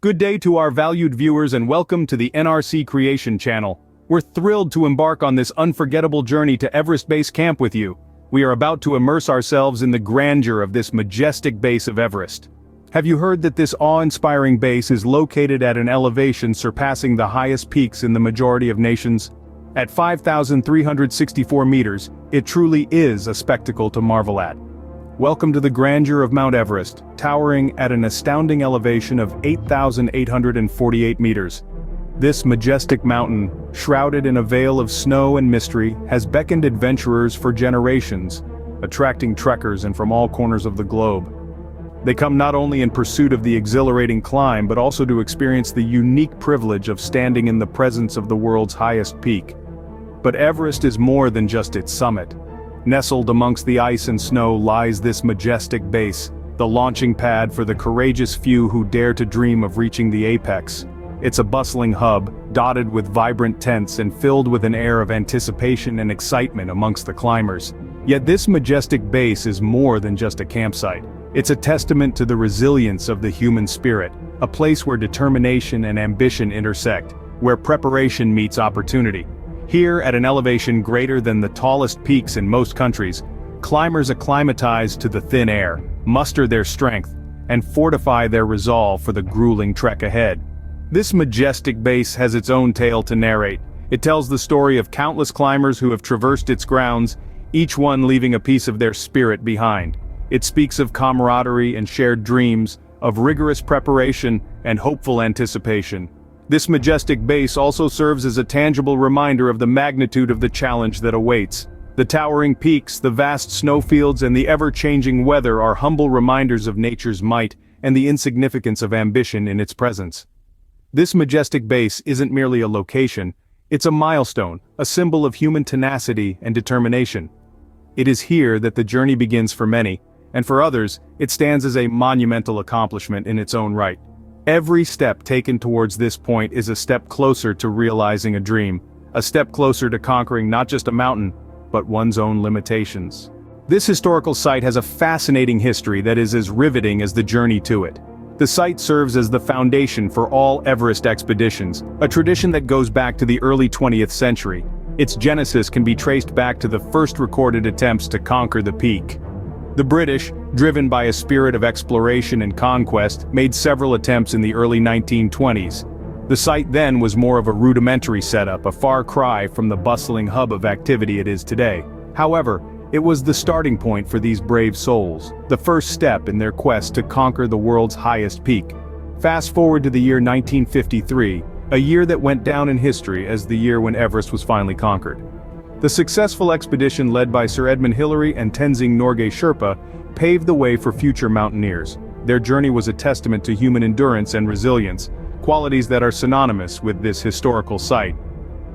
Good day to our valued viewers and welcome to the NRC Creation channel. We're thrilled to embark on this unforgettable journey to Everest Base Camp with you. We are about to immerse ourselves in the grandeur of this majestic base of Everest. Have you heard that this awe-inspiring base is located at an elevation surpassing the highest peaks in the majority of nations? At 5,364 meters, it truly is a spectacle to marvel at. Welcome to the grandeur of Mount Everest, towering at an astounding elevation of 8,848 meters. This majestic mountain, shrouded in a veil of snow and mystery, has beckoned adventurers for generations, attracting trekkers from all corners of the globe. They come not only in pursuit of the exhilarating climb but also to experience the unique privilege of standing in the presence of the world's highest peak. But Everest is more than just its summit. Nestled amongst the ice and snow lies this majestic base, the launching pad for the courageous few who dare to dream of reaching the apex. It's a bustling hub, dotted with vibrant tents and filled with an air of anticipation and excitement amongst the climbers. Yet this majestic base is more than just a campsite. It's a testament to the resilience of the human spirit, a place where determination and ambition intersect, where preparation meets opportunity. Here, at an elevation greater than the tallest peaks in most countries, climbers acclimatize to the thin air, muster their strength, and fortify their resolve for the grueling trek ahead. This majestic base has its own tale to narrate. It tells the story of countless climbers who have traversed its grounds, each one leaving a piece of their spirit behind. It speaks of camaraderie and shared dreams, of rigorous preparation and hopeful anticipation. This majestic base also serves as a tangible reminder of the magnitude of the challenge that awaits. The towering peaks, the vast snowfields, and the ever-changing weather are humble reminders of nature's might and the insignificance of ambition in its presence. This majestic base isn't merely a location, it's a milestone, a symbol of human tenacity and determination. It is here that the journey begins for many, and for others, it stands as a monumental accomplishment in its own right. Every step taken towards this point is a step closer to realizing a dream, a step closer to conquering not just a mountain, but one's own limitations. This historical site has a fascinating history that is as riveting as the journey to it. The site serves as the foundation for all Everest expeditions, a tradition that goes back to the early 20th century. Its genesis can be traced back to the first recorded attempts to conquer the peak. The British, driven by a spirit of exploration and conquest, made several attempts in the early 1920s. The site then was more of a rudimentary setup, a far cry from the bustling hub of activity it is today. However, it was the starting point for these brave souls, the first step in their quest to conquer the world's highest peak. Fast forward to the year 1953, a year that went down in history as the year when Everest was finally conquered. The successful expedition led by Sir Edmund Hillary and Tenzing Norgay Sherpa paved the way for future mountaineers. Their journey was a testament to human endurance and resilience, qualities that are synonymous with this historical site.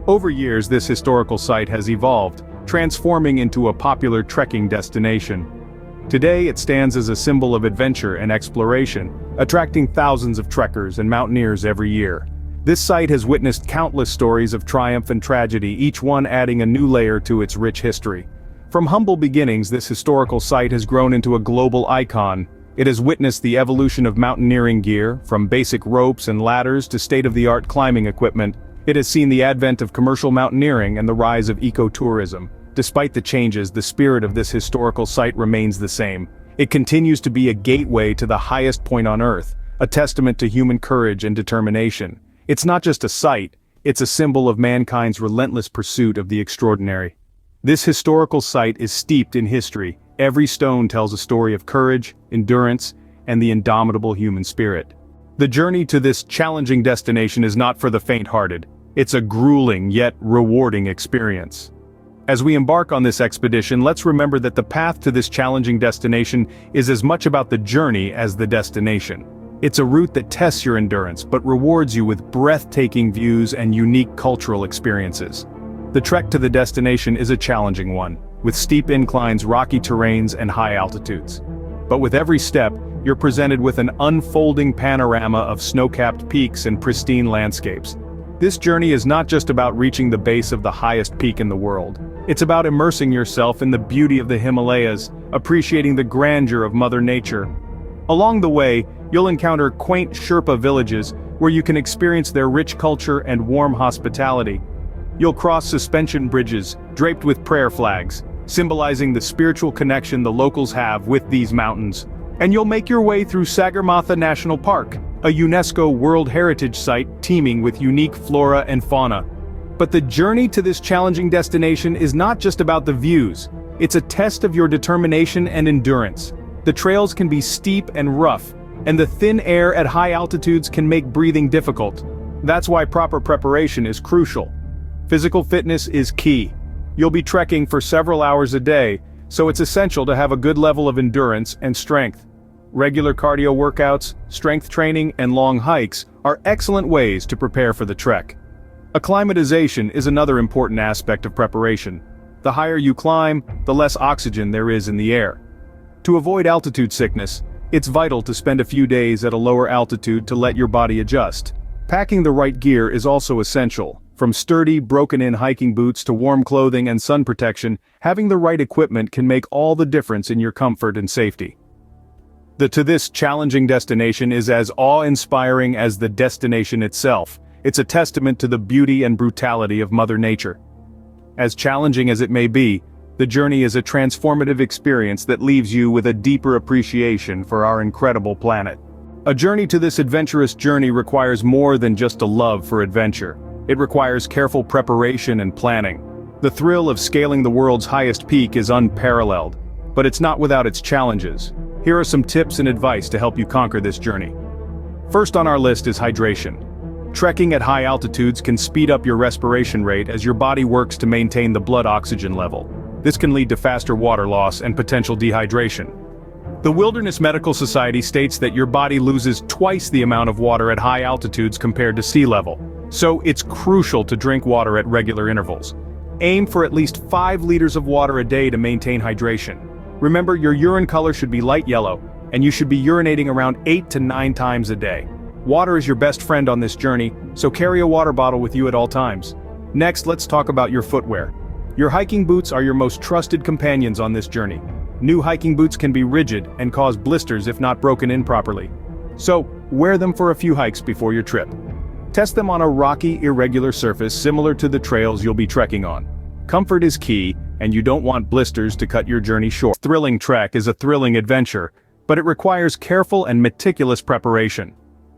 Over years, this historical site has evolved, transforming into a popular trekking destination. Today, it stands as a symbol of adventure and exploration, attracting thousands of trekkers and mountaineers every year. This site has witnessed countless stories of triumph and tragedy, each one adding a new layer to its rich history. From humble beginnings, this historical site has grown into a global icon. It has witnessed the evolution of mountaineering gear, from basic ropes and ladders to state-of-the-art climbing equipment. It has seen the advent of commercial mountaineering and the rise of ecotourism. Despite the changes, the spirit of this historical site remains the same. It continues to be a gateway to the highest point on Earth, a testament to human courage and determination. It's not just a site, it's a symbol of mankind's relentless pursuit of the extraordinary. This historical site is steeped in history. Every stone tells a story of courage, endurance, and the indomitable human spirit. The journey to this challenging destination is not for the faint-hearted. It's a grueling yet rewarding experience. As we embark on this expedition, let's remember that the path to this challenging destination is as much about the journey as the destination. It's a route that tests your endurance but rewards you with breathtaking views and unique cultural experiences. The trek to the destination is a challenging one, with steep inclines, rocky terrains, and high altitudes. But with every step, you're presented with an unfolding panorama of snow-capped peaks and pristine landscapes. This journey is not just about reaching the base of the highest peak in the world. It's about immersing yourself in the beauty of the Himalayas, appreciating the grandeur of Mother Nature, Along the way, you'll encounter quaint Sherpa villages where you can experience their rich culture and warm hospitality. You'll cross suspension bridges draped with prayer flags, symbolizing the spiritual connection the locals have with these mountains. And you'll make your way through Sagarmatha National Park, a UNESCO World Heritage Site teeming with unique flora and fauna. But the journey to this challenging destination is not just about the views, it's a test of your determination and endurance. The trails can be steep and rough, and the thin air at high altitudes can make breathing difficult. That's why proper preparation is crucial. Physical fitness is key. You'll be trekking for several hours a day, so it's essential to have a good level of endurance and strength. Regular cardio workouts, strength training, and long hikes are excellent ways to prepare for the trek. Acclimatization is another important aspect of preparation. The higher you climb, the less oxygen there is in the air. To avoid altitude sickness, it's vital to spend a few days at a lower altitude to let your body adjust. Packing the right gear is also essential. From sturdy, broken-in hiking boots to warm clothing and sun protection, having the right equipment can make all the difference in your comfort and safety. To this challenging destination is as awe-inspiring as the destination itself. It's a testament to the beauty and brutality of Mother Nature. As challenging as it may be, the journey is a transformative experience that leaves you with a deeper appreciation for our incredible planet. A journey to this adventurous journey requires more than just a love for adventure. It requires careful preparation and planning. The thrill of scaling the world's highest peak is unparalleled, but it's not without its challenges. Here are some tips and advice to help you conquer this journey. First on our list is hydration. Trekking at high altitudes can speed up your respiration rate as your body works to maintain the blood oxygen level. This can lead to faster water loss and potential dehydration. The Wilderness Medical Society states that your body loses twice the amount of water at high altitudes compared to sea level, so it's crucial to drink water at regular intervals. Aim for at least 5 liters of water a day to maintain hydration. Remember, your urine color should be light yellow, and you should be urinating around 8 to 9 times a day. Water is your best friend on this journey, so carry a water bottle with you at all times. Next, let's talk about your footwear. Your hiking boots are your most trusted companions on this journey. New hiking boots can be rigid and cause blisters if not broken in properly. So, wear them for a few hikes before your trip. Test them on a rocky, irregular surface similar to the trails you'll be trekking on. Comfort is key, and you don't want blisters to cut your journey short. Thrilling trek is a thrilling adventure, but it requires careful and meticulous preparation.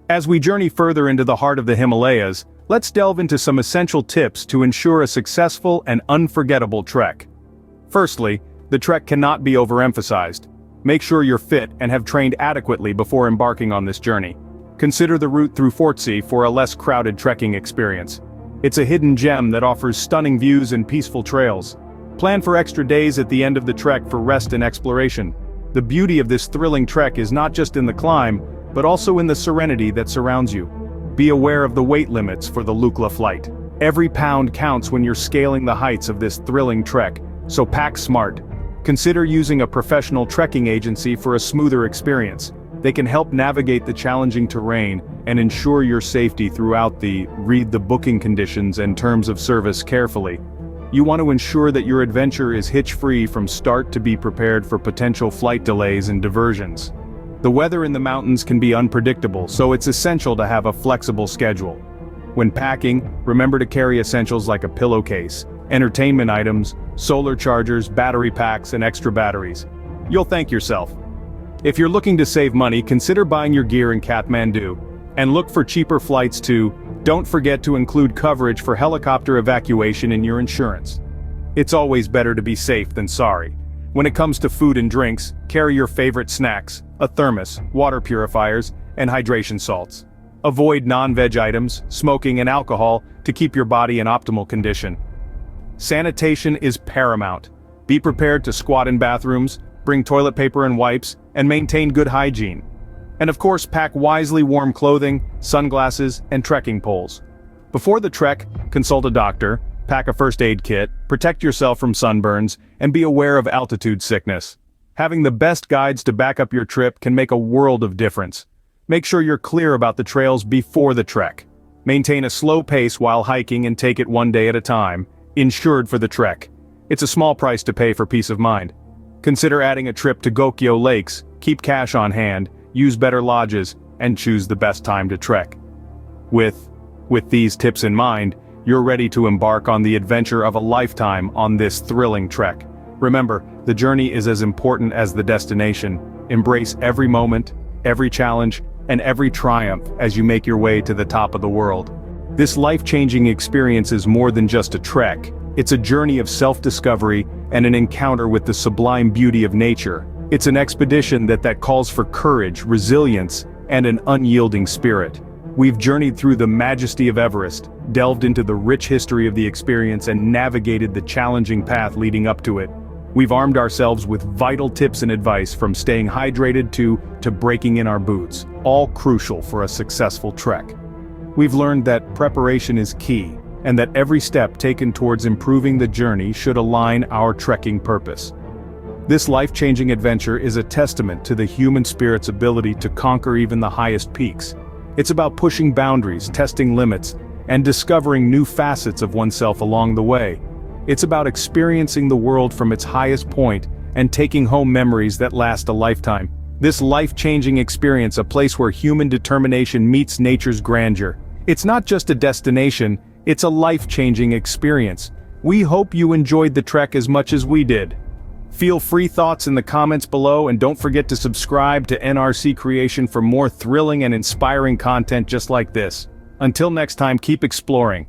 As we journey further into the heart of the Himalayas, let's delve into some essential tips to ensure a successful and unforgettable trek. Firstly, the trek cannot be overemphasized. Make sure you're fit and have trained adequately before embarking on this journey. Consider the route through Phortse for a less crowded trekking experience. It's a hidden gem that offers stunning views and peaceful trails. Plan for extra days at the end of the trek for rest and exploration. The beauty of this thrilling trek is not just in the climb, but also in the serenity that surrounds you. Be aware of the weight limits for the Lukla flight. Every pound counts when you're scaling the heights of this thrilling trek, so pack smart. Consider using a professional trekking agency for a smoother experience. They can help navigate the challenging terrain and ensure your safety throughout read the booking conditions and terms of service carefully. You want to ensure that your adventure is hitch-free from start to be prepared for potential flight delays and diversions. The weather in the mountains can be unpredictable, so it's essential to have a flexible schedule. When packing, remember to carry essentials like a pillowcase, entertainment items, solar chargers, battery packs, and extra batteries. You'll thank yourself. If you're looking to save money, consider buying your gear in Kathmandu, and look for cheaper flights too. Don't forget to include coverage for helicopter evacuation in your insurance. It's always better to be safe than sorry. When it comes to food and drinks, carry your favorite snacks, a thermos, water purifiers, and hydration salts. Avoid non-veg items, smoking, and alcohol to keep your body in optimal condition. Sanitation is paramount. Be prepared to squat in bathrooms, bring toilet paper and wipes, and maintain good hygiene. And of course, pack wisely warm clothing, sunglasses, and trekking poles. Before the trek, consult a doctor, pack a first aid kit, protect yourself from sunburns, and be aware of altitude sickness. Having the best guides to back up your trip can make a world of difference. Make sure you're clear about the trails before the trek. Maintain a slow pace while hiking and take it one day at a time, insured for the trek. It's a small price to pay for peace of mind. Consider adding a trip to Gokyo Lakes, keep cash on hand, use better lodges, and choose the best time to trek. With these tips in mind, you're ready to embark on the adventure of a lifetime on this thrilling trek. Remember, the journey is as important as the destination. Embrace every moment, every challenge, and every triumph as you make your way to the top of the world. This life-changing experience is more than just a trek. It's a journey of self-discovery and an encounter with the sublime beauty of nature. It's an expedition that calls for courage, resilience, and an unyielding spirit. We've journeyed through the majesty of Everest, delved into the rich history of the experience, and navigated the challenging path leading up to it. We've armed ourselves with vital tips and advice, from staying hydrated to breaking in our boots, all crucial for a successful trek. We've learned that preparation is key, and that every step taken towards improving the journey should align our trekking purpose. This life-changing adventure is a testament to the human spirit's ability to conquer even the highest peaks. It's about pushing boundaries, testing limits, and discovering new facets of oneself along the way. It's about experiencing the world from its highest point and taking home memories that last a lifetime. This life-changing experience, a place where human determination meets nature's grandeur. It's not just a destination, it's a life-changing experience. We hope you enjoyed the trek as much as we did. Feel free thoughts in the comments below, and don't forget to subscribe to NRC Creation for more thrilling and inspiring content just like this. Until next time, keep exploring.